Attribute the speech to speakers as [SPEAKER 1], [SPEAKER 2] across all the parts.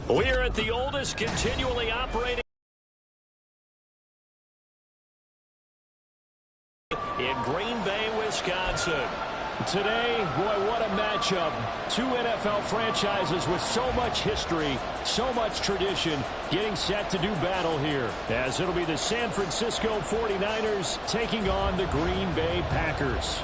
[SPEAKER 1] We're at the oldest continually operating in Green Bay, Wisconsin.
[SPEAKER 2] Today, boy, what a matchup. Two NFL franchises with so much history, so much tradition, getting set to do battle here, as it'll be the San Francisco 49ers taking on the Green Bay Packers.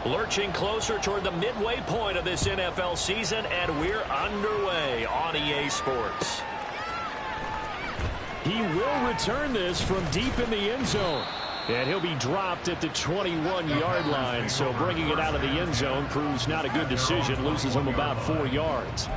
[SPEAKER 1] Lurching closer toward the midway point of this NFL season, and we're underway on EA Sports.
[SPEAKER 2] He will return this from deep in the end zone. And he'll be dropped at the 21-yard line, so bringing it out of the end zone proves not a good decision, loses him about 4 yards.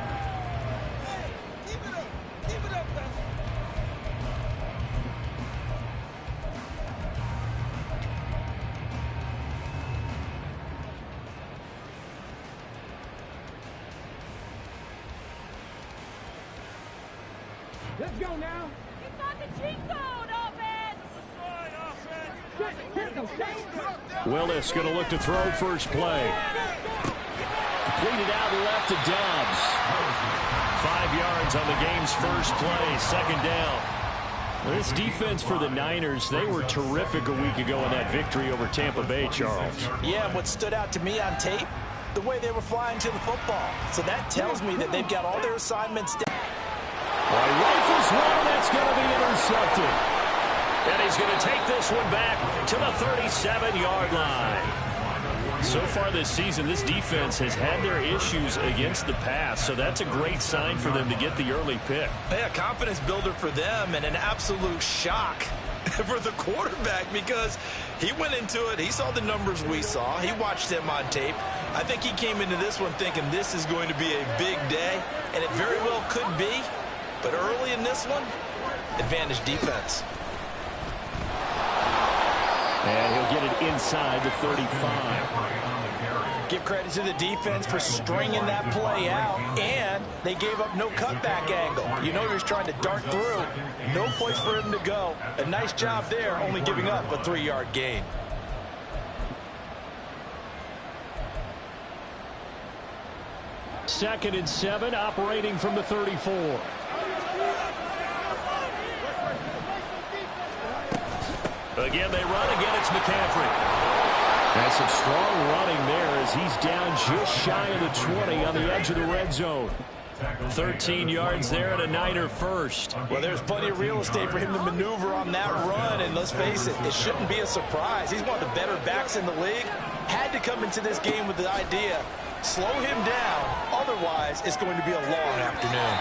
[SPEAKER 3] Let's go now.
[SPEAKER 4] You got the cheat code, offense.
[SPEAKER 2] Willis going to look to throw first play. Completed out left to Dobbs. 5 yards on the game's first play, second down. This defense for the Niners, they were terrific a week ago in that victory over Tampa Bay, Charles.
[SPEAKER 5] Yeah, and what stood out to me on tape, the way they were flying to the football. So that tells me that they've got all their assignments down.
[SPEAKER 2] Rifles one, that's going to be intercepted.
[SPEAKER 1] And he's going to take this one back to the 37-yard line. So far this season, this defense has had their issues against the pass, so that's a great sign for them to get the early pick.
[SPEAKER 5] Yeah, confidence builder for them and an absolute shock for the quarterback because he went into it. He saw the numbers we saw. He watched them on tape. I think he came into this one thinking this is going to be a big day, and it very well could be. But early in this one, advantage defense.
[SPEAKER 2] And he'll get it inside the 35.
[SPEAKER 5] Give credit to the defense for stringing that play out, and they gave up no cutback angle. You know he was trying to dart through. No place for him to go. A nice job there, only giving up a 3-yard gain.
[SPEAKER 2] Second and 7, operating from the 34.
[SPEAKER 1] Again, they run. Again, it's McCaffrey.
[SPEAKER 2] That's some strong running there as he's down just shy of the 20 on the edge of the red zone.
[SPEAKER 1] 13 yards there and a Niner first.
[SPEAKER 5] Well, there's plenty of real estate for him to maneuver on that run, and let's face it, it shouldn't be a surprise. He's one of the better backs in the league. Had to come into this game with the idea, slow him down, otherwise it's going to be a long afternoon.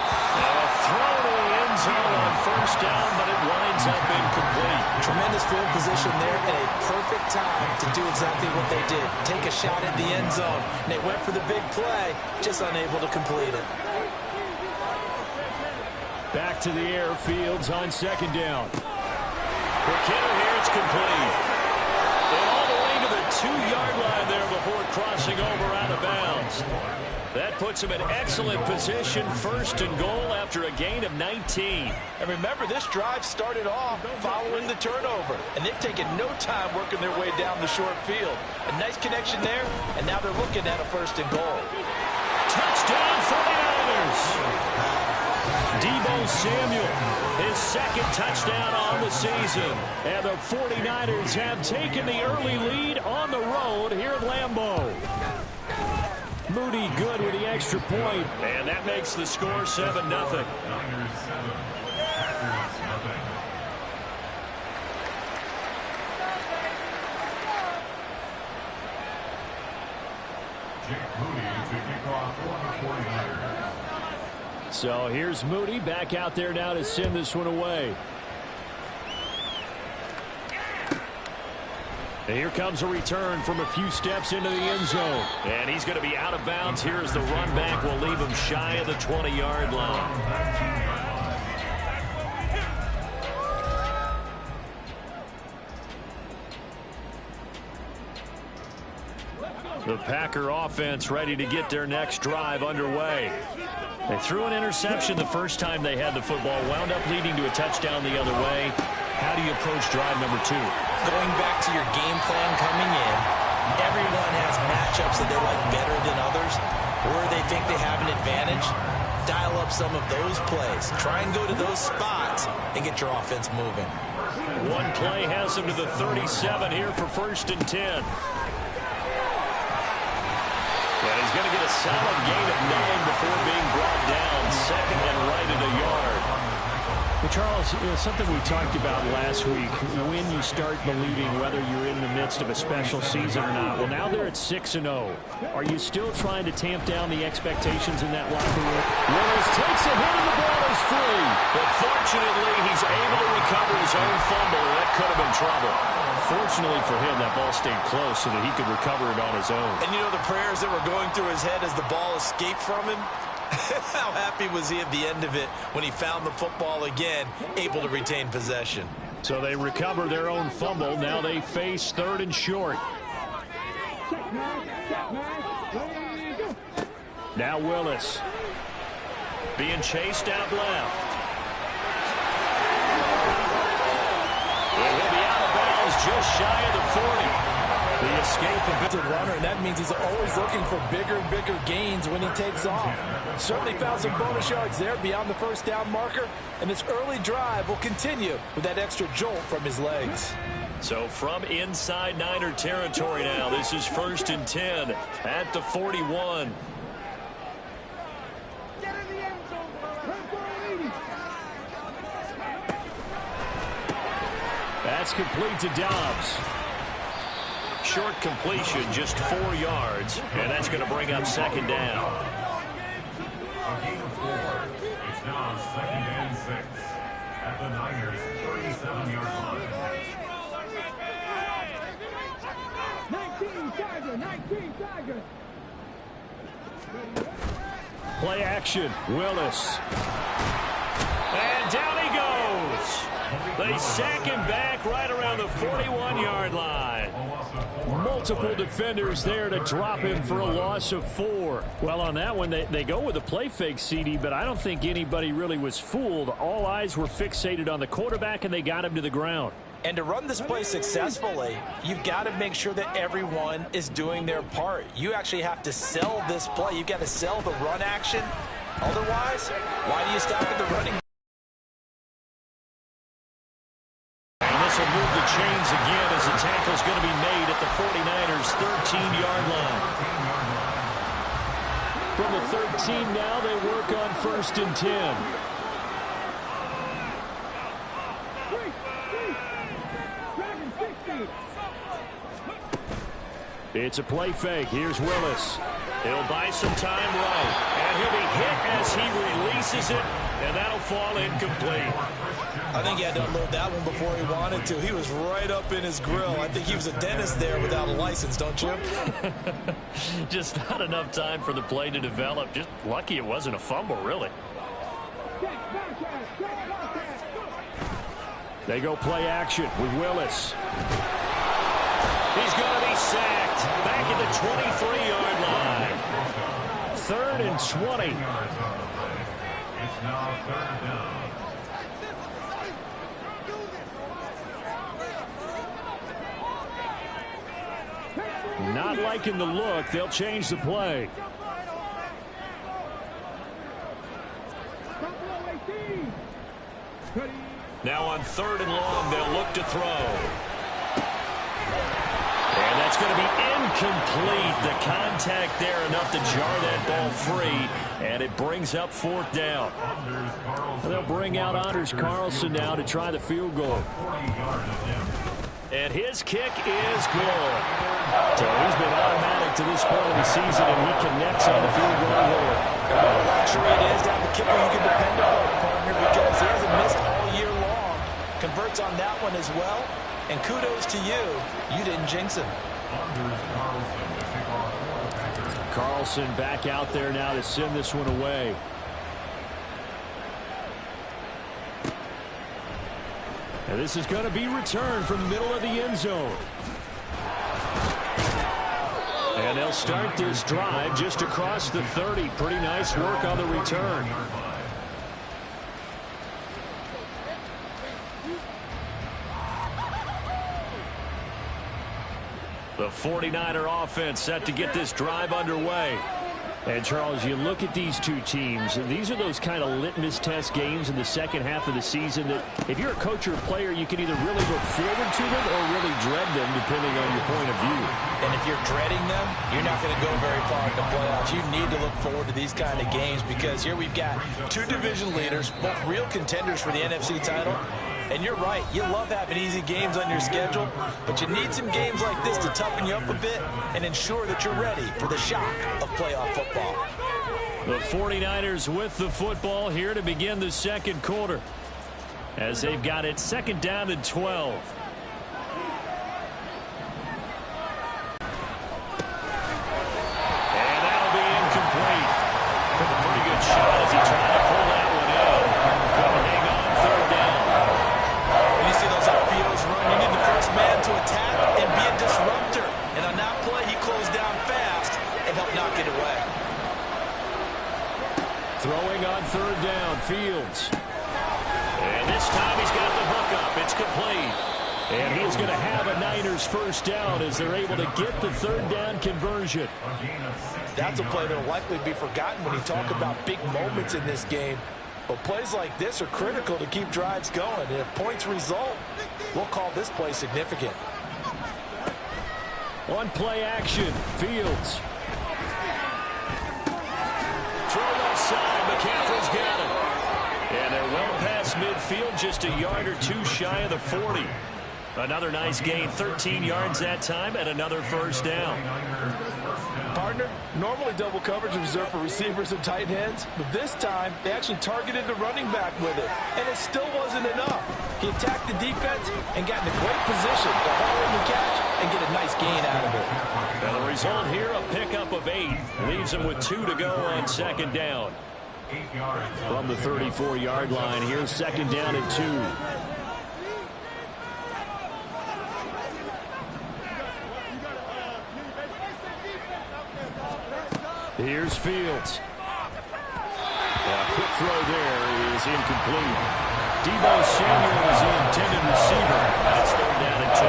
[SPEAKER 1] Throw to the end zone on first down, but it winds up incomplete.
[SPEAKER 5] Tremendous field position there and a perfect time to do exactly what they did. Take a shot at the end zone. And they went for the big play, just unable to complete it.
[SPEAKER 2] Back to the air, Fields on second down.
[SPEAKER 1] For Kittle here, it's complete. And all the way to the 2-yard line there before crossing over out of bounds. That puts him in excellent position, first and goal after a gain of 19.
[SPEAKER 5] And remember, this drive started off following the turnover, and they've taken no time working their way down the short field. A nice connection there, and now they're looking at a first and goal.
[SPEAKER 1] Touchdown 49ers!
[SPEAKER 2] Deebo Samuel, his second touchdown on the season. And the 49ers have taken the early lead on the road here at Lambeau. Moody good with the extra point.
[SPEAKER 1] And that makes the score 7-0.
[SPEAKER 2] So here's Moody back out there now to send this one away. And here comes a return from a few steps into the end zone.
[SPEAKER 1] And he's going to be out of bounds here as the run back will leave him shy of the 20-yard line.
[SPEAKER 2] The Packer offense ready to get their next drive underway. They threw an interception the first time they had the football, wound up leading to a touchdown the other way. How do you approach drive number 2?
[SPEAKER 5] Going back to your game plan coming in, everyone has matchups that they like better than others, or they think they have an advantage. Dial up some of those plays. Try and go to those spots and get your offense moving.
[SPEAKER 2] One play has them to the 37 here for 1st and 10. And he's going to get a solid gain of 9 before being brought down. 2nd and right at a yard.
[SPEAKER 3] Well, Charles, something we talked about last week, when you start believing whether you're in the midst of a special season or not. Well, now they're at 6-0. Are you still trying to tamp down the expectations in that locker room? Willis takes a hit and the ball is free.
[SPEAKER 2] But fortunately, he's able to recover his own fumble. That could have been trouble.
[SPEAKER 3] Fortunately for him, that ball stayed close so that he could recover it on his own.
[SPEAKER 5] And you know the prayers that were going through his head as the ball escaped from him? How happy was he at the end of it when he found the football again, able to retain possession?
[SPEAKER 3] So they recover their own fumble. Now they face 3rd and short. Now Willis.
[SPEAKER 2] Being chased out left. And he'll be out of bounds just shy of the 40.
[SPEAKER 6] The escape of a runner, and that means he's always looking for bigger and bigger gains when he takes off. Certainly found some bonus yards there beyond the 1st down marker, and this early drive will continue with that extra jolt from his legs.
[SPEAKER 2] So from inside Niner territory now, this is 1st and 10 at the 41.
[SPEAKER 3] That's complete to Dobbs.
[SPEAKER 2] Short completion, just 4 yards, and that's going to bring up 2nd down.
[SPEAKER 7] A gain of 4. It's now 2nd and 6 at the Niners' 37-yard line.
[SPEAKER 4] 19 Tiger.
[SPEAKER 3] Play action. Willis.
[SPEAKER 2] And down he goes. They sack him back right around the 41-yard line.
[SPEAKER 3] Multiple defenders there to drop him for a loss of 4. Well, on that one, they go with a play fake, CD, but I don't think anybody really was fooled. All eyes were fixated on the quarterback, and they got him to the ground.
[SPEAKER 6] And to run this play successfully, you've got to make sure that everyone is doing their part. You actually have to sell this play. You've got to sell the run action. Otherwise, why do you stop at the running?
[SPEAKER 2] This will move the chains again as the tackle's going to be made at the 49ers' 13-yard line.
[SPEAKER 3] From the 13 now, they work on 1st and 10. It's a play fake. Here's Willis.
[SPEAKER 2] He'll buy some time right, and he'll be hit as he releases it, and that'll fall incomplete.
[SPEAKER 5] I think he had to unload that one before he wanted to. He was right up in his grill. I think he was a dentist there without a license, don't you?
[SPEAKER 2] Just not enough time for the play to develop. Just lucky it wasn't a fumble, really.
[SPEAKER 3] They go play action with Willis.
[SPEAKER 2] He's going to be sacked back at the 23-yard line.
[SPEAKER 3] 3rd and 20.
[SPEAKER 7] It's now 3rd down.
[SPEAKER 3] Not liking the look. They'll change the play.
[SPEAKER 2] Now on 3rd and long, they'll look to throw. And that's going to be incomplete. The contact there enough to jar that ball free, and it brings up 4th down.
[SPEAKER 3] They'll bring out Anders Carlson now to try the field goal.
[SPEAKER 2] And his kick is good.
[SPEAKER 3] So he's been automatic to this point of the season, and he connects on the field goal there.
[SPEAKER 6] What a luxury it is to have a kicker you can depend on, partner, because he hasn't missed all year long. Converts on that one as well. And kudos to you. You didn't jinx him.
[SPEAKER 3] Carlson back out there now to send this one away. And this is going to be returned from the middle of the end zone. And they'll start this drive just across the 30. Pretty nice work on the return. The 49er offense set to get this drive underway. And, Charles, you look at these two teams, and these are those kind of litmus test games in the second half of the season that if you're a coach or a player, you can either really look forward to them or really dread them, depending on your point of view.
[SPEAKER 6] And if you're dreading them, you're not going to go very far in the playoffs. You need to look forward to these kind of games because here we've got two division leaders, both real contenders for the NFC title. And you're right, you love having easy games on your schedule, but you need some games like this to toughen you up a bit and ensure that you're ready for the shock of playoff football.
[SPEAKER 3] The 49ers with the football here to begin the second quarter as they've got it second down and 12. And that'll be incomplete. Took a pretty good shot as he tried to pull that one out. Couldn't hang on third down.
[SPEAKER 6] You see those RPOs run, you need the first man to attack and be a disruptor. And on that play, he closed down fast and helped knock it away.
[SPEAKER 3] Throwing on third down, Fields. And this time he's got the hook up. It's complete. And he's going to have a Niners first down as they're able to get the third down conversion.
[SPEAKER 6] That's a play that will likely be forgotten when you talk about big moments in this game. But plays like this are critical to keep drives going. And if points result, we'll call this play significant.
[SPEAKER 3] On play action, Fields. Throw left side, McCaffrey's got it. And they're well past midfield, just a yard or two shy of the 40. Another nice gain, 13 yards that time, and another first down.
[SPEAKER 6] Partner, normally double coverage is reserved for receivers and tight ends, but this time they actually targeted the running back with it, and it still wasn't enough. He attacked the defense and got in a great position to haul in the catch and get a nice gain out of it.
[SPEAKER 3] And the result here, a pickup of 8. Leaves them with 2 to go on second down. From the 34-yard line, here's second down and 2. Here's Fields. A quick throw there is incomplete. Deebo Samuel is the intended receiver. That's third down and 2.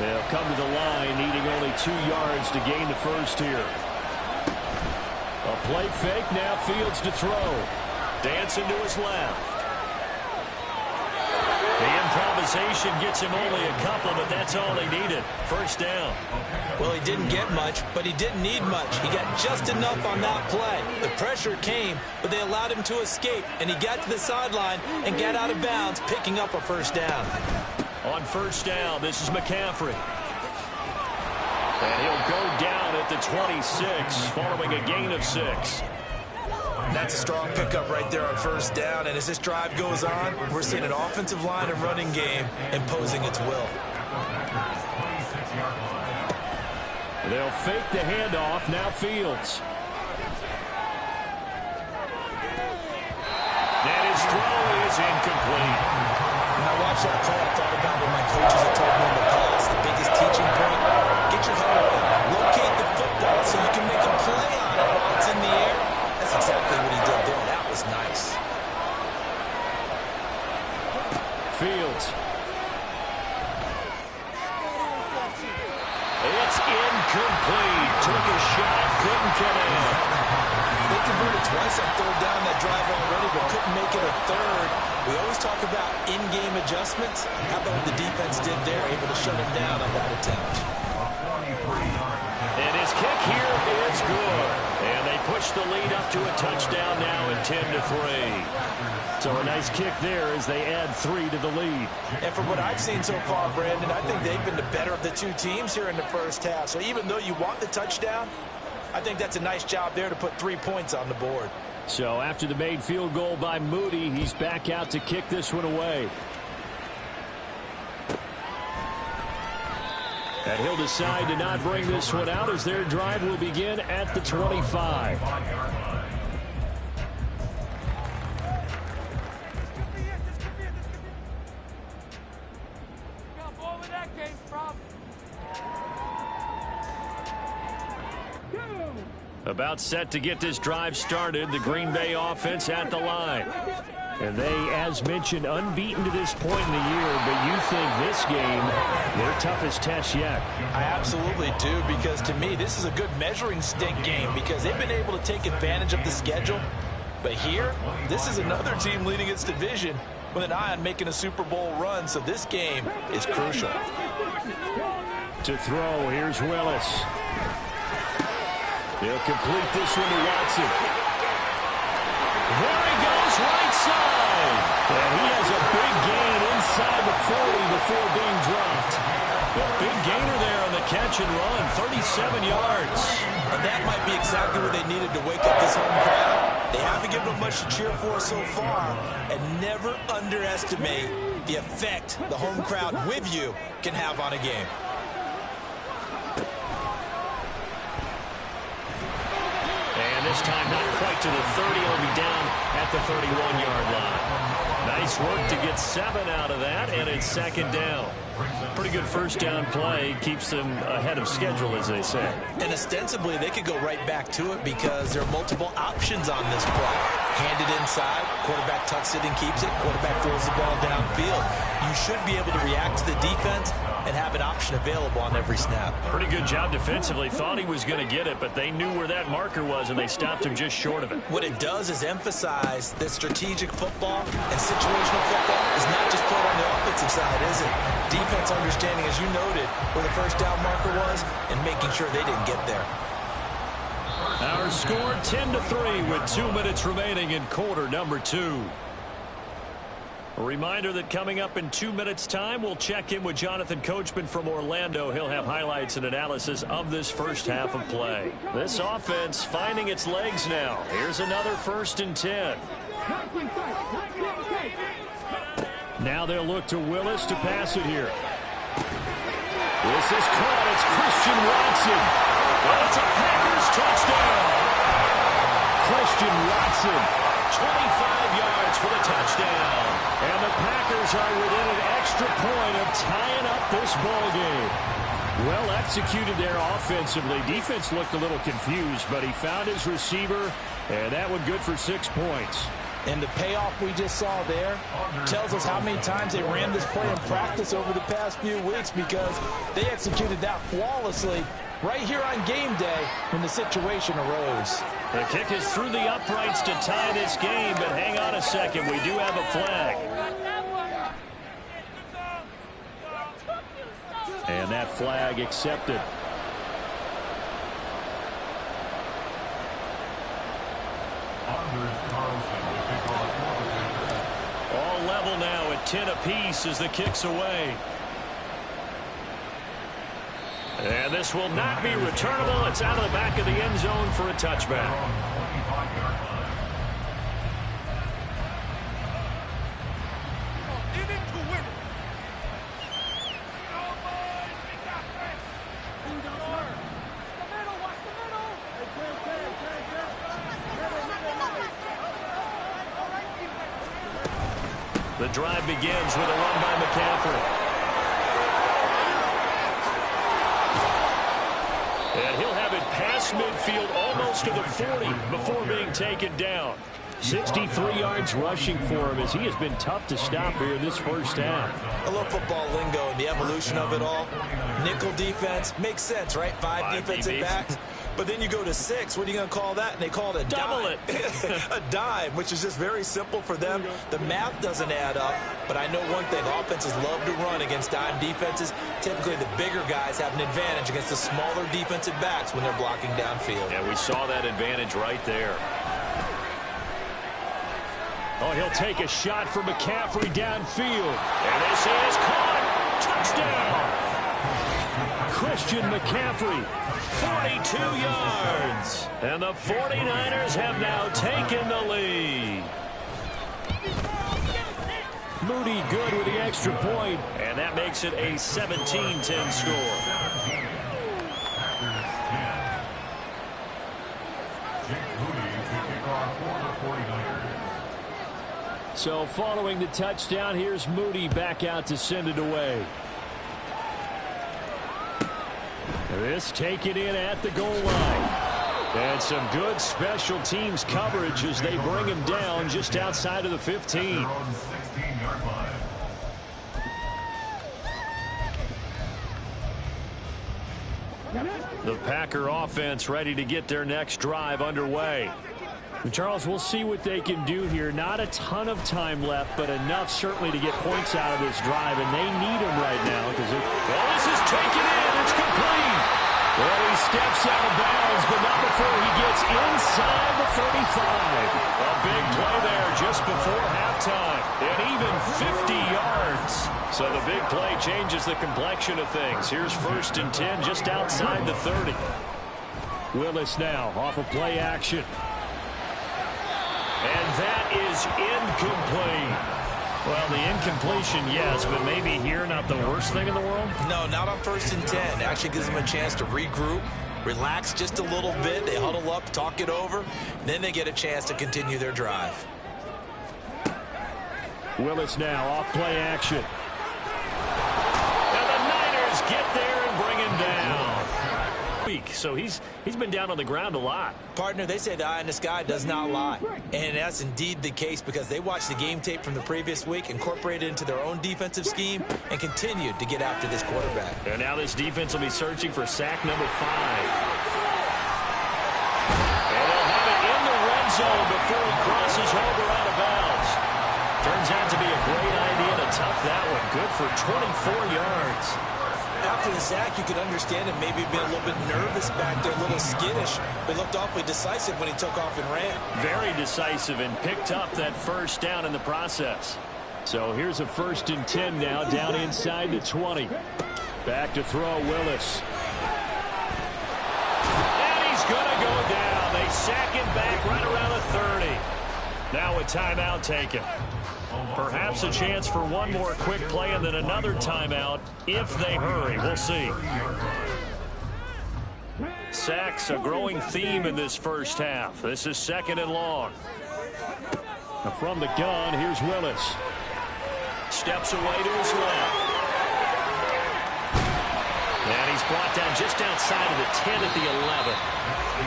[SPEAKER 3] They'll come to the line, needing only 2 yards to gain the first here. A play fake, now Fields to throw. Dancing to his left. The improvisation gets him only a couple, but that's all he needed. First down.
[SPEAKER 6] Well, he didn't get much, but he didn't need much. He got just enough on that play. The pressure came, but they allowed him to escape, and he got to the sideline and got out of bounds, picking up a first down.
[SPEAKER 3] On first down, this is McCaffrey. And he'll go down at the 26, following a gain of 6.
[SPEAKER 6] That's a strong pickup right there on first down. And as this drive goes on, we're seeing an offensive line and running game imposing its will.
[SPEAKER 3] They'll fake the handoff. Now Fields. And his throw is incomplete.
[SPEAKER 6] When I watched that play, I thought about what my coaches had told me in the past. The biggest teaching point, get your head away. Locate the football so you can make a play on it while it's in the air. That's exactly what he did there. That was nice.
[SPEAKER 3] Fields. It's incomplete. Took a shot, couldn't get in.
[SPEAKER 6] They converted twice on third down that drive already, but couldn't make it a third. We always talk about in-game adjustments. How about what the defense did there, able to shut him down on that attempt.
[SPEAKER 3] And his kick here is good. And they push the lead up to a touchdown now at 10-3. So a nice kick there as they add 3 to the lead.
[SPEAKER 6] And from what I've seen so far, Brandon, I think they've been the better of the two teams here in the first half. So even though you want the touchdown, I think that's a nice job there to put 3 points on the board.
[SPEAKER 3] So after the made field goal by Moody, he's back out to kick this one away. And he'll decide to not bring this one out as their drive will begin at the 25. About set to get this drive started, the Green Bay offense at the line. And they, as mentioned, unbeaten to this point in the year, but you think this game, their toughest test yet.
[SPEAKER 6] I absolutely do, because to me, this is a good measuring stick game because they've been able to take advantage of the schedule. But here, this is another team leading its division with an eye on making a Super Bowl run, so this game is crucial.
[SPEAKER 3] To throw, here's Willis. He'll complete this one to Watson. There he goes, right side. And he has a big gain inside the 40 before being dropped. A big gainer there on the catch and run, 37 yards.
[SPEAKER 6] And that might be exactly what they needed to wake up this home crowd. They haven't given them much to cheer for so far, and never underestimate the effect the home crowd with you can have on a game.
[SPEAKER 3] This time not quite to the 30. He'll be down at the 31-yard line. Nice work to get 7 out of that, and it's second down. Pretty good first down play. Keeps them ahead of schedule, as they say.
[SPEAKER 6] And ostensibly, they could go right back to it because there are multiple options on this play. Hand it inside, quarterback tucks it and keeps it, quarterback throws the ball downfield. You should be able to react to the defense and have an option available on every snap.
[SPEAKER 3] Pretty good job defensively. Thought he was going to get it, but they knew where that marker was, and they stopped him just short of it.
[SPEAKER 6] What it does is emphasize that strategic football and situational football is not just played on the offensive side, is it? Defense understanding, as you noted, where the first down marker was and making sure they didn't get there.
[SPEAKER 3] Our score 10-3 with 2 minutes remaining in quarter number 2. A reminder that coming up in 2 minutes' time, we'll check in with Jonathan Coachman from Orlando. He'll have highlights and analysis of this first half of play. This offense finding its legs now. Here's another 1st and 10. Now they'll look to Willis to pass it here. This is caught. It's Christian Watson. Well, it's a Packers touchdown. Christian Watson, 25 yards for the touchdown. And the Packers are within an extra point of tying up this ball game. Well executed there offensively. Defense looked a little confused, but he found his receiver, and that one good for 6 points.
[SPEAKER 6] And the payoff we just saw there tells us how many times they ran this play in practice over the past few weeks, because they executed that flawlessly right here on game day when the situation arose.
[SPEAKER 3] The kick is through the uprights to tie this game, but hang on a second. We do have a flag. And that flag accepted. All level now at 10 apiece as the kick's away. And this will not be returnable. It's out of the back of the end zone for a touchback. The drive begins with a run by McCaffrey. And he'll have it past midfield almost to the 40 before being taken down. 63 yards rushing for him as he has been tough to stop here in this first half.
[SPEAKER 6] I love football lingo and the evolution of it all. Nickel defense makes sense, right? Five defensive backs. But then you go to 6. What are you going to call that? And they call it a
[SPEAKER 3] double
[SPEAKER 6] dime. A dime, which is just very simple for them. The math doesn't add up. But I know one thing. Offenses love to run against dime defenses. Typically, the bigger guys have an advantage against the smaller defensive backs when they're blocking downfield.
[SPEAKER 3] Yeah, we saw that advantage right there. Oh, he'll take a shot for McCaffrey downfield. And this is caught. Touchdown. Christian McCaffrey, 42 yards. And the 49ers have now taken the lead. Moody good with the extra point. And that makes it a 17-10 score. So following the touchdown, here's Moody back out to send it away. This taken in at the goal line. And some good special teams coverage as they bring him down just outside of the 15. The Packer offense ready to get their next drive underway. And Charles, we'll see what they can do here. Not a ton of time left, but enough certainly to get points out of this drive, and they need them right now. Well, this is taken in. It's complete. Well, he steps out of bounds, but not before he gets inside the 35. A big play there just before halftime, and even 50 yards. So the big play changes the complexion of things. Here's 1st and 10 just outside the 30. Willis now off of play action. And that is incomplete. Well, the incompletion, yes, but maybe here not the worst thing in the world?
[SPEAKER 5] No, not on 1st and 10. Actually gives them a chance to regroup, relax just a little bit. They huddle up, talk it over. Then they get a chance to continue their drive.
[SPEAKER 3] Willis now off play action. And the Niners get there and bring him down. So he's been down on the ground a lot.
[SPEAKER 5] Partner, they say the eye in the sky does not lie. And that's indeed the case because they watched the game tape from the previous week, incorporated it into their own defensive scheme, and continued to get after this quarterback.
[SPEAKER 3] And now this defense will be searching for sack number 5. And they'll have it in the red zone before he crosses over out of bounds. Turns out to be a great idea to tuck that one. Good for 24 yards.
[SPEAKER 5] After the sack, you could understand him maybe being a little bit nervous back there, a little skittish, but looked awfully decisive when he took off and ran.
[SPEAKER 3] Very decisive and picked up that 1st down in the process. So here's a 1st and 10 now down inside the 20. Back to throw Willis. And he's going to go down. They sack him back right around the 30. Now a timeout taken. Perhaps a chance for one more quick play and then another timeout if they hurry. We'll see. Sacks, a growing theme in this first half. This is 2nd and long. Now from the gun, here's Willis. Steps away to his left. And he's brought down just outside of the 10 at the 11.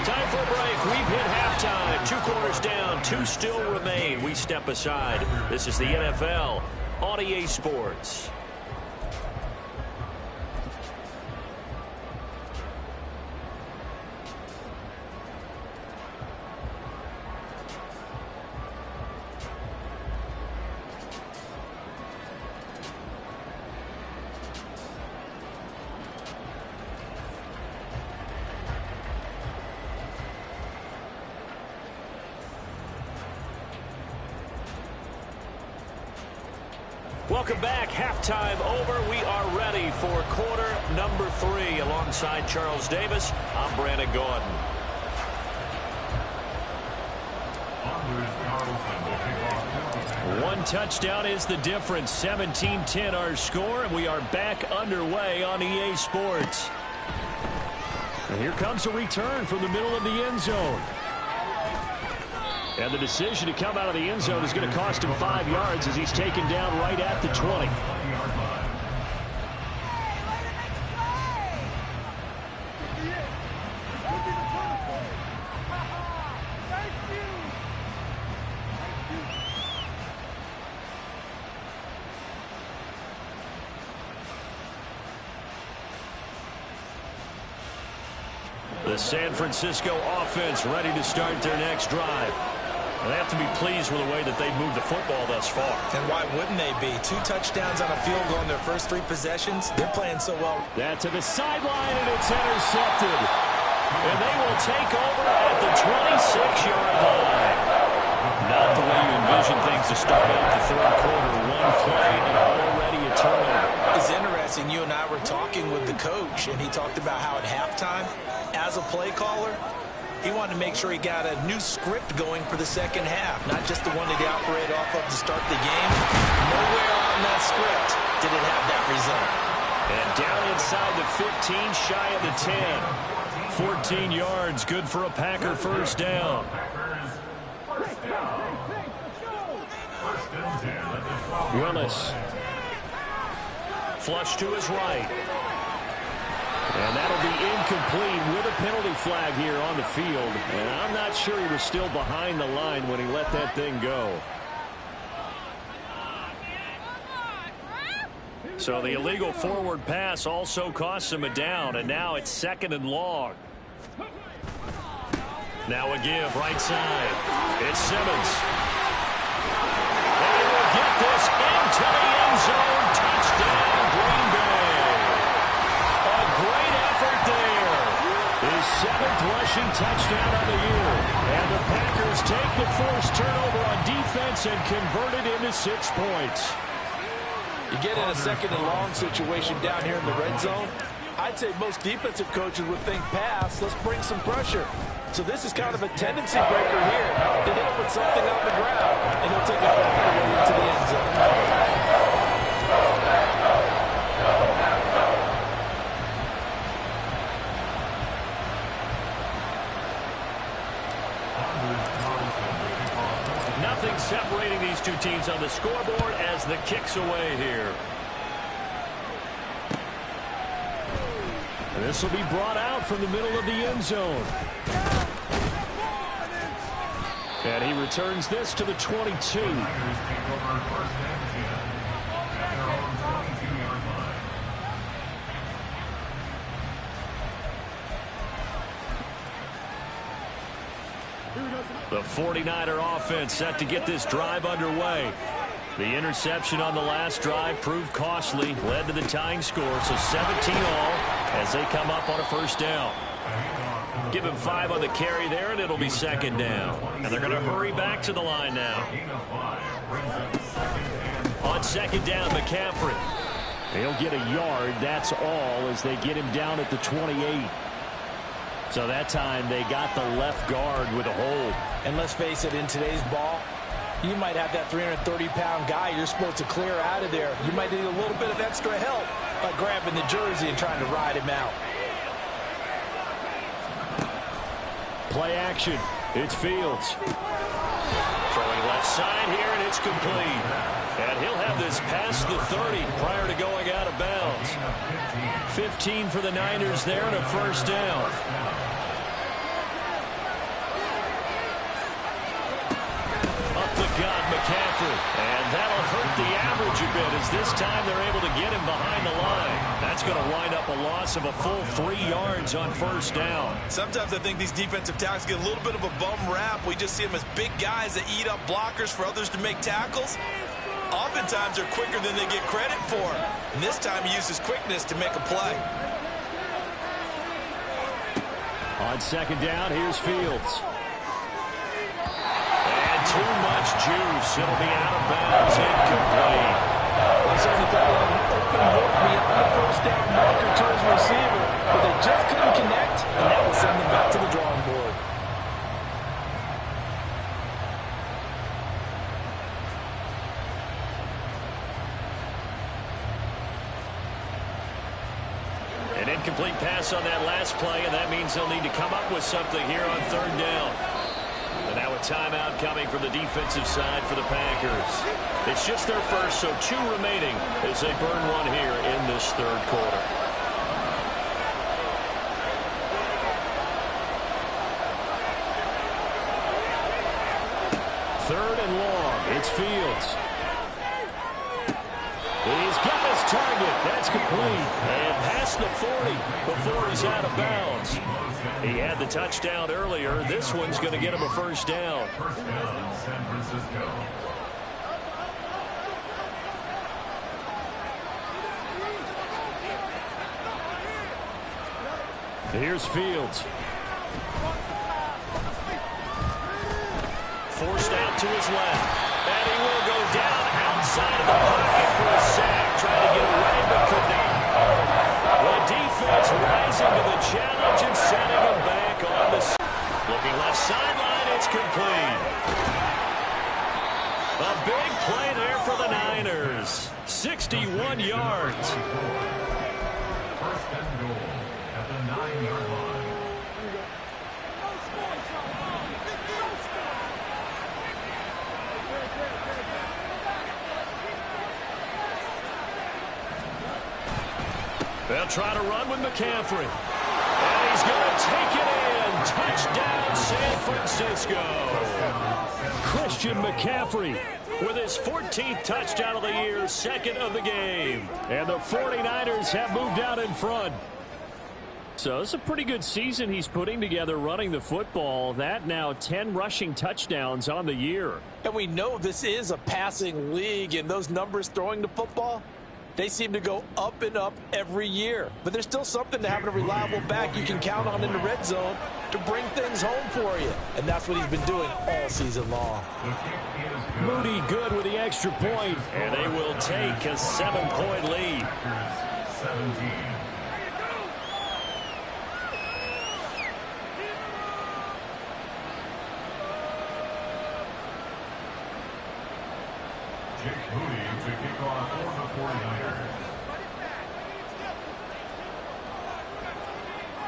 [SPEAKER 3] Time for a break. We've hit halftime. 2 quarters down. 2 still remain. We step aside. This is the NFL on EA Sports. Welcome back. Halftime over. We are ready for quarter number 3. Alongside Charles Davis, I'm Brandon Gordon. One touchdown is the difference. 17-10 our score, and we are back underway on EA Sports. And here comes a return from the middle of the end zone. And the decision to come out of the end zone is going to cost him 5 yards as he's taken down right at the 20. The San Francisco offense ready to start their next drive. They have to be pleased with the way that they've moved the football thus far.
[SPEAKER 5] And why wouldn't they be? 2 touchdowns on a field goal in their first 3 possessions. They're playing so well.
[SPEAKER 3] That to the sideline, and it's intercepted. And they will take over at the 26-yard line. Not the way you envision things to start out the 3rd quarter. 1 play and already a turnover.
[SPEAKER 5] It's interesting. You and I were talking with the coach, and he talked about how at halftime, as a play caller, he wanted to make sure he got a new script going for the second half, not just the one that he operated off of to start the game. Nowhere on that script did it have that result.
[SPEAKER 3] And down inside the 15, shy of the 10. 14 yards, good for a Packer 1st down. Willis.
[SPEAKER 2] Flush to his right. And that'll be incomplete with a penalty flag here on the field. And I'm not sure he was still behind the line when he let that thing go. So the illegal forward pass also costs him a down, and now it's 2nd and long. Now a give right side. It's Simmons. And he will get this into the end zone. Touchdown, Green Bay. A great effort there. His 7th rushing touchdown of the year. And the Packers take the forced turnover on defense and convert it into 6 points.
[SPEAKER 6] You get in a 2nd and long situation down here in the red zone. I'd say most defensive coaches would think pass. Let's bring some pressure. So this is kind of a tendency breaker here to hit him with something on the ground, and he'll take it all the way into the end zone.
[SPEAKER 2] Nothing separating these two teams on the scoreboard as the kick's away here.
[SPEAKER 3] This will be brought out from the middle of the end zone. And he returns this to the 22.
[SPEAKER 2] The 49er offense set to get this drive underway. The interception on the last drive proved costly, led to the tying score, so 17 all as they come up on a first down. Give him 5 on the carry there, and it'll be 2nd down. And they're going to hurry back to the line now. On 2nd down, McCaffrey.
[SPEAKER 3] He'll get a yard, that's all, as they get him down at the 28. So that time they got the left guard with a hold.
[SPEAKER 6] And let's face it, in today's ball, you might have that 330-pound guy you're supposed to clear out of there. You might need a little bit of extra help by grabbing the jersey and trying to ride him out.
[SPEAKER 3] Play action. It's Fields.
[SPEAKER 2] Throwing left side here, and it's complete. And he'll have this past the 30 prior to going out of bounds. 15 for the Niners there and a first down. Up the gut, McCaffrey. And that'll hurt the average a bit as this time they're able to get him behind the line. That's going to wind up a loss of a full 3 yards on first down.
[SPEAKER 5] Sometimes I think these defensive tackles get a little bit of a bum rap. We just see them as big guys that eat up blockers for others to make tackles. Oftentimes they're quicker than they get credit for. And this time he uses quickness to make a play.
[SPEAKER 3] On 2nd down, here's Fields.
[SPEAKER 2] And too much juice. It'll be out of bounds. Incomplete.
[SPEAKER 6] They certainly thought they had an open look beyond the first down marker to his receiver, but they just couldn't connect, and that will send them back to the drawing board.
[SPEAKER 2] An incomplete pass on that last play, and that means they'll need to come up with something here on 3rd down. And now a timeout coming from the defensive side for the Packers. It's just their first, so 2 remaining as they burn one here in this 3rd quarter.
[SPEAKER 3] Third and long. It's Fields. He's got his target. That's complete.
[SPEAKER 2] And past the 40 before he's out of bounds. He had the touchdown earlier. This one's going to get him a first down.
[SPEAKER 7] First down, San Francisco.
[SPEAKER 3] Here's Fields.
[SPEAKER 2] Forced out to his left. And he will go down outside of the pocket for a sack. Trying to get away, but could not. The defense rising to the challenge and sending him back on the... Looking left sideline, it's complete. A big play there for the Niners. 61 yards.
[SPEAKER 7] First and goal at the 9-yard line.
[SPEAKER 2] try to run with McCaffrey. And he's going to take it in. Touchdown, San Francisco. Christian McCaffrey with his 14th touchdown of the year, second of the game. And the 49ers have moved out in front. So it's a pretty good season he's putting together running the football. That now 10 rushing touchdowns on the year.
[SPEAKER 6] And we know this is a passing league, and those numbers throwing the football, they seem to go up and up every year. But there's still something to having a reliable back you can count on in the red zone to bring things home for you. And that's what he's been doing all season long.
[SPEAKER 2] Moody good with the extra point, and they will take a 7-point lead.
[SPEAKER 7] 17. Jake Moody to kick off for the 49ers.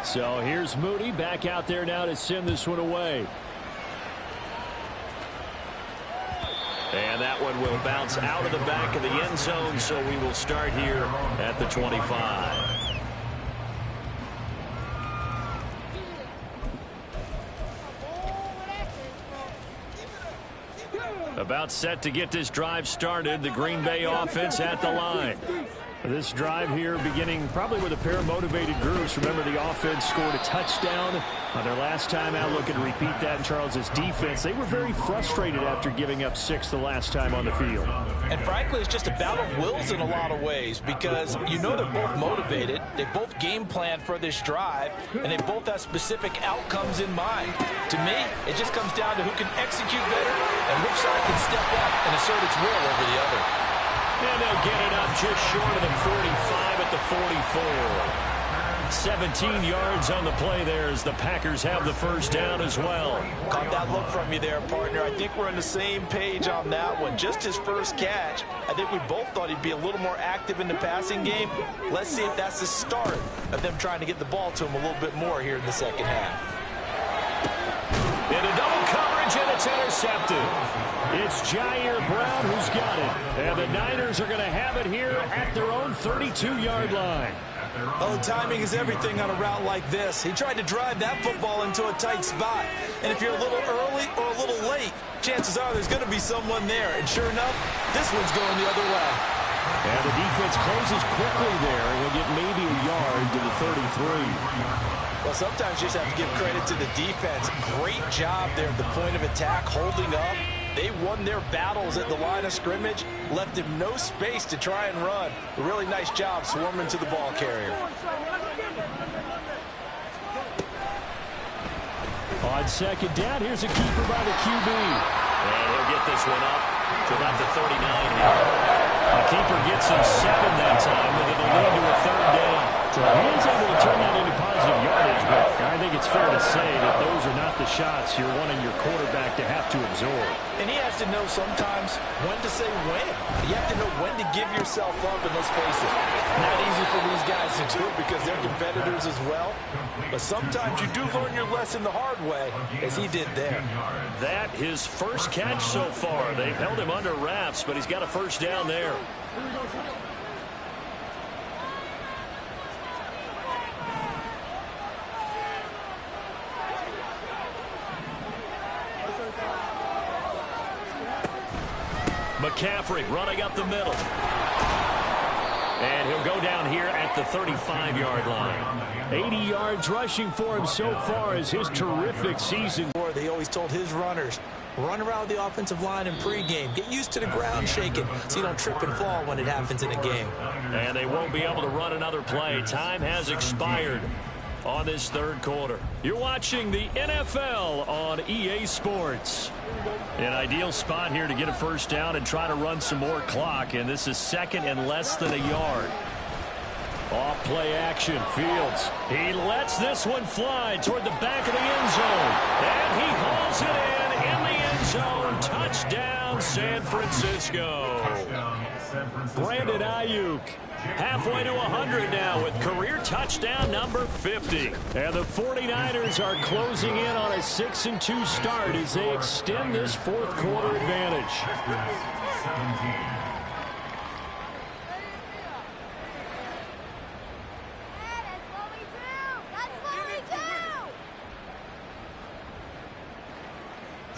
[SPEAKER 2] So here's Moody back out there now to send this one away. And that one will bounce out of the back of the end zone, so we will start here at the 25. About set to get this drive started. The Green Bay offense at the line. This drive here beginning probably with a pair of motivated groups. Remember, the offense scored a touchdown on their last time out. Looking to repeat that in Charles's defense. They were very frustrated after giving up 6 the last time on the field.
[SPEAKER 6] And frankly, it's just a battle of wills in a lot of ways, because you know they're both motivated. They both game plan for this drive, and they both have specific outcomes in mind. To me, it just comes down to who can execute better and which side can step up and assert its will over the other.
[SPEAKER 2] And they'll get it up just short of the 45 at the 44. 17 yards on the play there as the Packers have the first down as well.
[SPEAKER 6] Caught that look from you there, partner. I think we're on the same page on that one. Just his first catch. I think we both thought he'd be a little more active in the passing game. Let's see if that's the start of them trying to get the ball to him a little bit more here in the second half.
[SPEAKER 2] Into double coverage, and it's intercepted. It's Jair Brown who's got it. And the Niners are going to have it here at their own 32-yard line.
[SPEAKER 6] Oh, timing is everything on a route like this. He tried to drive that football into a tight spot. And if you're a little early or a little late, chances are there's going to be someone there. And sure enough, this one's going the other way.
[SPEAKER 2] And the defense closes quickly there. He'll get maybe a yard to the 33.
[SPEAKER 6] Well, sometimes you just have to give credit to the defense. Great job there at the point of attack, holding up. They won their battles at the line of scrimmage, left him no space to try and run. A really nice job swarming to the ball carrier.
[SPEAKER 2] On second down, here's a keeper by the QB. And he'll get this one up to about the 39 now. The keeper gets him 7 that time, and it'll lead to a third down. So he is able to turn that into positive yardage, but I think it's fair to say that those are not the shots you're wanting your quarterback to have to absorb.
[SPEAKER 6] And he has to know sometimes when to say when. You have to know when to give yourself up, and let's face it, not easy for these guys to do because they're competitors as well. But sometimes you do learn your lesson the hard way, as he did there.
[SPEAKER 2] That his first catch so far. They've held him under wraps, but he's got a first down there. McCaffrey running up the middle. And he'll go down here at the 35-yard line. 80 yards rushing for him so far as his terrific season.
[SPEAKER 6] They always told his runners, run around the offensive line in pregame. Get used to the ground shaking so you don't trip and fall when it happens in a game.
[SPEAKER 2] And they won't be able to run another play. Time has expired on this third quarter. You're watching the NFL on EA Sports. An ideal spot here to get a first down and try to run some more clock. And this is second and less than a yard. Off play action. Fields. He lets this one fly toward the back of the end zone. And he hauls it in the end zone. Touchdown, San Francisco. Brandon Ayuk. Halfway to 100 now with career touchdown number 50. And the 49ers are closing in on a 6-2 start as they extend this fourth quarter advantage.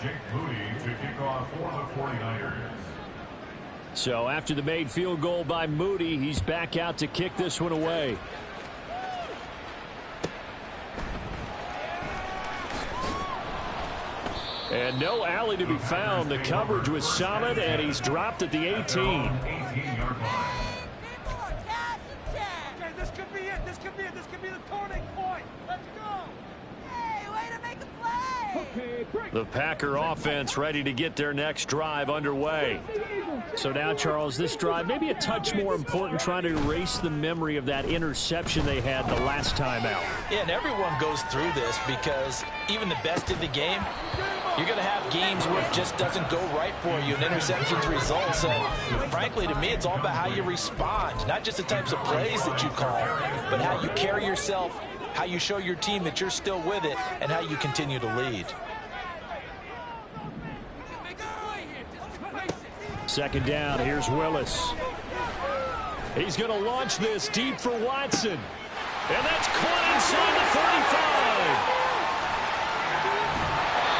[SPEAKER 7] Jake Moody to kick off for the 49ers.
[SPEAKER 3] So after the made field goal by Moody, he's back out to kick this one away. And no alley to be found. The coverage was solid, and he's dropped at the 18.
[SPEAKER 7] 18-yard line.
[SPEAKER 4] This could be it. This could be it. This could be the turning point. Let's go. Hey, way to make a play. Okay, break.
[SPEAKER 2] The Packer offense ready to get their next drive underway.
[SPEAKER 3] So now, Charles, this drive maybe a touch more important, trying to erase the memory of that interception they had the last time out.
[SPEAKER 5] Yeah, and everyone goes through this because even the best in the game, you're going to have games where it just doesn't go right for you, and interceptions result. So, frankly, to me, it's all about how you respond, not just the types of plays that you call, but how you carry yourself, how you show your team that you're still with it, and how you continue to lead.
[SPEAKER 3] Second down, here's Willis.
[SPEAKER 2] He's going to launch this deep for Watson. And that's caught inside the 35.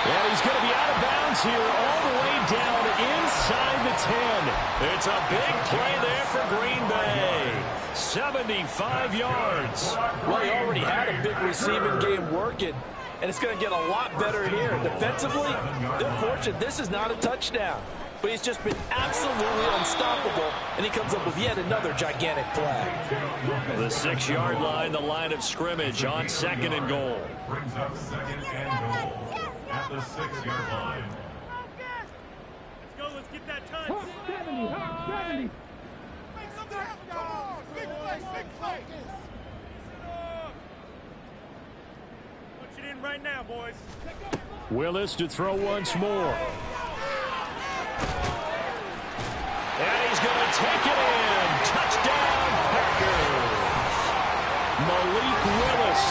[SPEAKER 2] And he's going to be out of bounds here all the way down inside the 10. It's a big play there for Green Bay. 75 yards.
[SPEAKER 6] Well, he already had a big receiving game working, and it's going to get a lot better here. Defensively, they're fortunate this is not a touchdown. But he's just been absolutely unstoppable, and he comes up with yet another gigantic play.
[SPEAKER 2] The 6-yard line, the line of scrimmage on 2nd and goal.
[SPEAKER 7] Brings up 2nd and goal at the 6-yard line.
[SPEAKER 4] Let's go. Let's get that touch. Hot 70. Hot 70. Come on. Big play. Big play. Punch it in right now, boys.
[SPEAKER 3] Willis to throw once more.
[SPEAKER 2] And he's going to take it in. Touchdown, Packers. Malik Willis,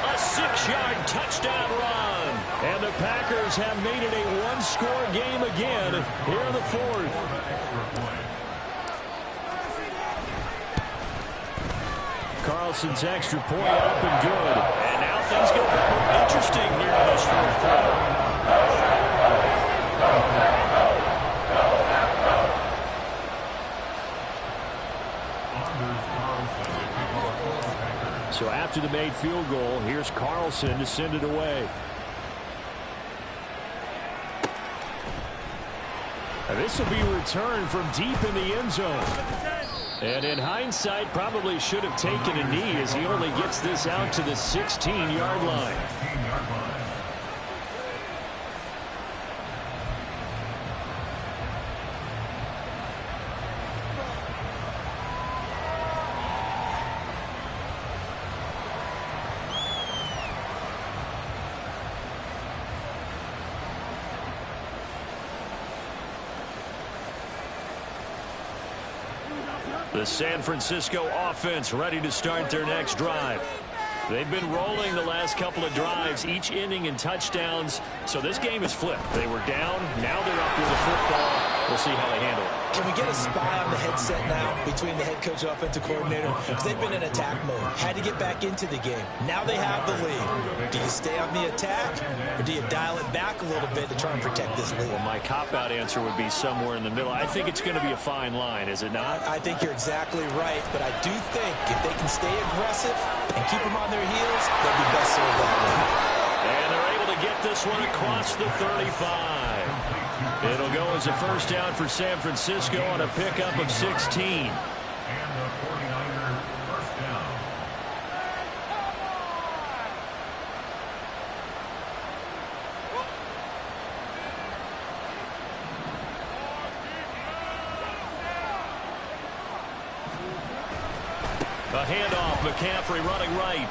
[SPEAKER 2] a 6-yard touchdown run.
[SPEAKER 3] And the Packers have made it a one-score game again here in the 4th. Carlson's extra point up and good.
[SPEAKER 2] And now things get more interesting here in this 4th quarter.
[SPEAKER 3] So after the made field goal, here's Carlson to send it away. And this will be returned from deep in the end zone. And in hindsight, probably should have taken a knee as he only gets this out to the 16-yard line.
[SPEAKER 2] The San Francisco offense ready to start their next drive. They've been rolling the last couple of drives, each inning in touchdowns. So this game is flipped. They were down. Now they're up with the football. We'll see how they handle it.
[SPEAKER 5] Can we get a spy on the headset now between the head coach and offensive coordinator? Because they've been in attack mode. Had to get back into the game. Now they have the lead. Do you stay on the attack, or do you dial it back a little bit to try and protect this lead?
[SPEAKER 2] Well, my cop-out answer would be somewhere in the middle. I think it's going to be a fine line, is it not?
[SPEAKER 5] I think you're exactly right, but I do think if they can stay aggressive and keep them on their heels, they'll be best served that way.
[SPEAKER 2] And they're able to get this one across the 35. It'll go as a first down for San Francisco on a pickup of 16.
[SPEAKER 7] And the 49er first down.
[SPEAKER 2] A handoff, McCaffrey running right.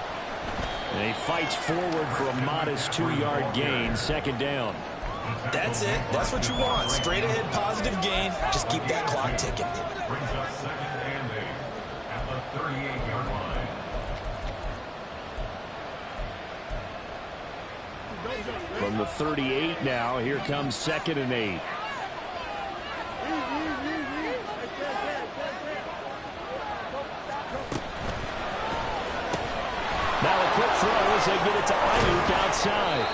[SPEAKER 3] And he fights forward for a modest 2-yard gain, 2nd down.
[SPEAKER 5] That's it. That's what you want. Straight ahead, positive gain. Just keep that clock ticking.
[SPEAKER 7] Brings up 2nd and 8 at the 38-yard line.
[SPEAKER 3] From the 38 now, here comes 2nd and 8. Now a quick throw as they get it to Ayuk outside.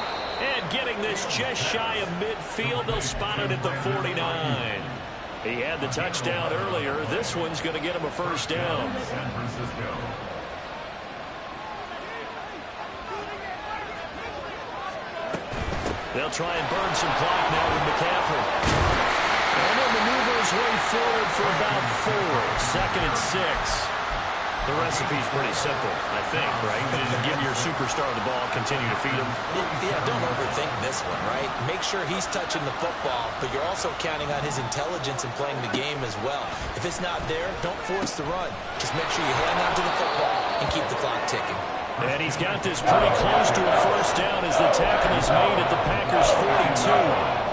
[SPEAKER 1] And getting this just shy of midfield, they'll spot it at the 49. He had the touchdown earlier. This one's going to get him a first down.
[SPEAKER 7] San Francisco.
[SPEAKER 1] They'll try and burn some clock now with McCaffrey. And he'll maneuver his way forward for about 4. Second and 6. The recipe's pretty simple, I think, right? You just give your superstar the ball, continue to feed him.
[SPEAKER 5] Yeah, don't overthink this one, right? Make sure he's touching the football, but you're also counting on his intelligence in playing the game as well. If it's not there, don't force the run. Just make sure you hang on to the football and keep the clock ticking.
[SPEAKER 1] And he's got this pretty close to a first down as the tackle is made at the Packers' 42.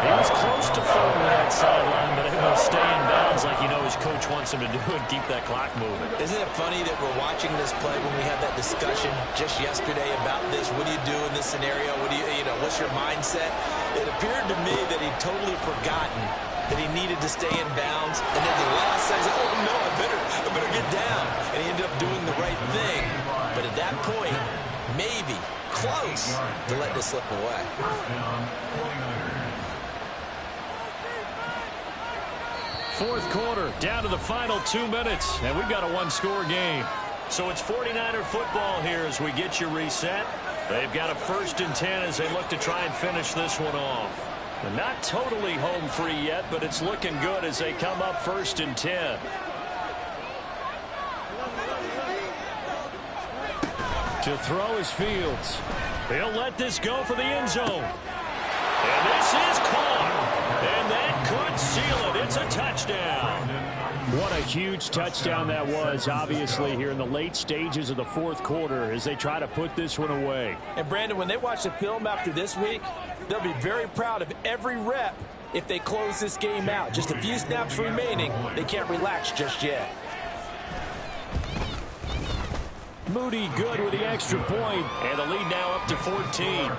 [SPEAKER 1] He was close to floating that sideline, but able to stay in bounds like his coach wants him to do and keep that clock moving.
[SPEAKER 5] Isn't it funny that we're watching this play when we had that discussion just yesterday about this? What do you do in this scenario? What do what's your mindset? It appeared to me that he'd totally forgotten that he needed to stay in bounds, and then the last says, oh no, I better get down. And he ended up doing the right thing. But at that point, maybe close to let this slip away.
[SPEAKER 7] First down, 49ers.
[SPEAKER 1] Fourth quarter, down to the final 2 minutes, and we've got a one-score game. So it's 49er football here as we get you reset. They've got a 1st and 10 as they look to try and finish this one off. They're not totally home free yet, but it's looking good as they come up 1st and 10. To throw is Fields. He'll let this go for the end zone. And this is caught. And that could seal it. It's a touchdown.
[SPEAKER 3] What a huge touchdown that was, obviously, here in the late stages of the fourth quarter as they try to put this one away.
[SPEAKER 6] And, Brandon, when they watch the film after this week, they'll be very proud of every rep if they close this game out. Just a few snaps remaining. They can't relax just yet.
[SPEAKER 3] Moody good with the extra point.
[SPEAKER 1] And the lead now up to 14.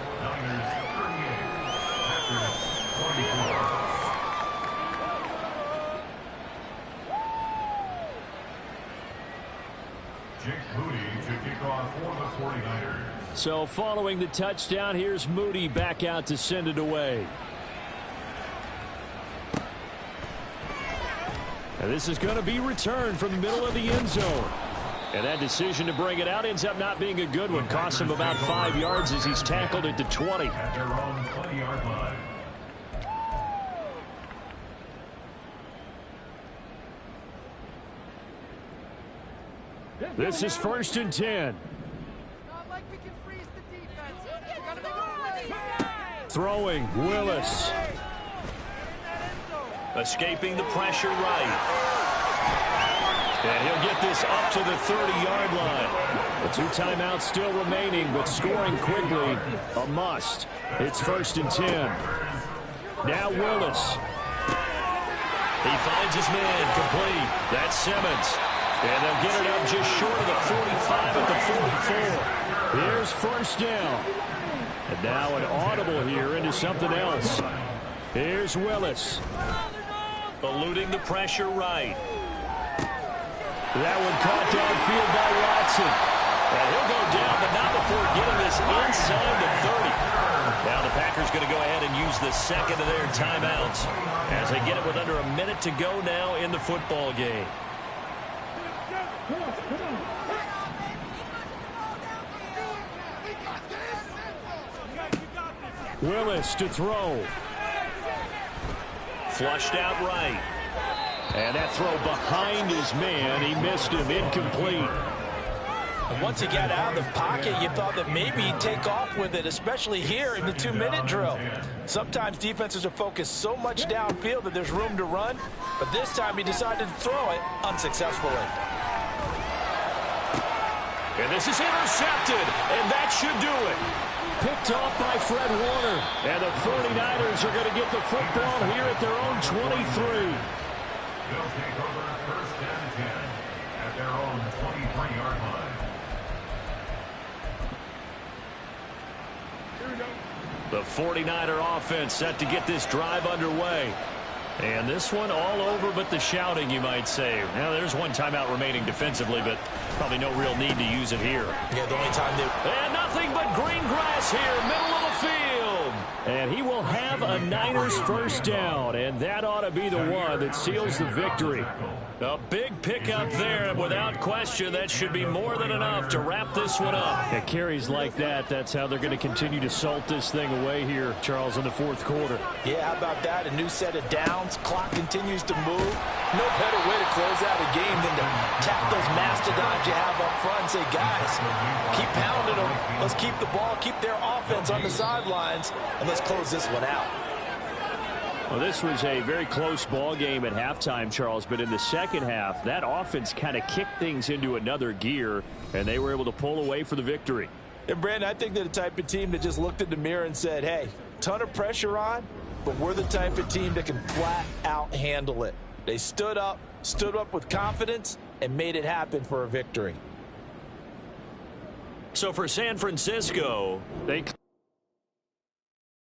[SPEAKER 7] Jake Moody to kick off for the 49ers.
[SPEAKER 3] So following the touchdown, here's Moody back out to send it away. And this is going to be returned from the middle of the end zone. And that decision to bring it out ends up not being a good one. Costs him about 5 yards as he's tackled at the 20.
[SPEAKER 7] At their own 20-yard line.
[SPEAKER 3] This is 1st and 10.
[SPEAKER 4] Not like we can freeze the defense. We gotta make a play.
[SPEAKER 3] Throwing, Willis.
[SPEAKER 1] Escaping the pressure right. And he'll get this up to the 30-yard line.
[SPEAKER 3] The 2 timeouts still remaining, but scoring quickly, a must. It's 1st and 10. Now Willis.
[SPEAKER 1] He finds his man complete. That's Simmons. And they'll get it up just short of the 45 at the 44.
[SPEAKER 3] Here's 1st down. And now an audible here into something else. Here's Willis.
[SPEAKER 1] Eluding the pressure right.
[SPEAKER 3] That one caught downfield by Watson.
[SPEAKER 1] And he'll go down, but not before getting this inside the 30. Now the Packers going to go ahead and use the second of their timeouts as they get it with under a minute to go now in the football game.
[SPEAKER 3] Willis to throw.
[SPEAKER 1] Flushed out right.
[SPEAKER 3] And that throw behind his man. He missed him. Incomplete.
[SPEAKER 6] And once he got out of the pocket, you thought that maybe he'd take off with it, especially here in the 2-minute drill. Sometimes defenses are focused so much downfield that there's room to run, but this time he decided to throw it unsuccessfully.
[SPEAKER 1] And this is intercepted, and that should do it.
[SPEAKER 3] Picked off by Fred Warner. And the 49ers are going to get the football here at their own 23.
[SPEAKER 7] They'll take over 1st and 10 at their own 23-yard line.
[SPEAKER 1] The 49er offense set to get this drive underway. And this one all over but the shouting, you might say. Now, there's 1 timeout remaining defensively, but probably no real need to use it here.
[SPEAKER 5] Yeah, the only time they...
[SPEAKER 1] And nothing but green grass here, middle of the
[SPEAKER 3] And he will have a Niners first down, and that ought to be the one that seals the victory.
[SPEAKER 1] A big pickup there, and without question, that should be more than enough to wrap this one up.
[SPEAKER 3] At carries like that, that's how they're going to continue to salt this thing away here, Charles, in the fourth quarter.
[SPEAKER 6] Yeah, how about that? A new set of downs. Clock continues to move. No better way to close out a game than to tap those mastodons you have up front and say, guys, keep pounding them. Let's keep the ball, keep their offense on the sidelines, and let's close this one out.
[SPEAKER 3] Well, this was a very close ball game at halftime, Charles, but in the second half, that offense kind of kicked things into another gear, and they were able to pull away for the victory.
[SPEAKER 6] And, Brandon, I think they're the type of team that just looked in the mirror and said, hey, ton of pressure on, but we're the type of team that can flat out handle it. They stood up with confidence, and made it happen for a victory.
[SPEAKER 1] So for San Francisco,
[SPEAKER 3] they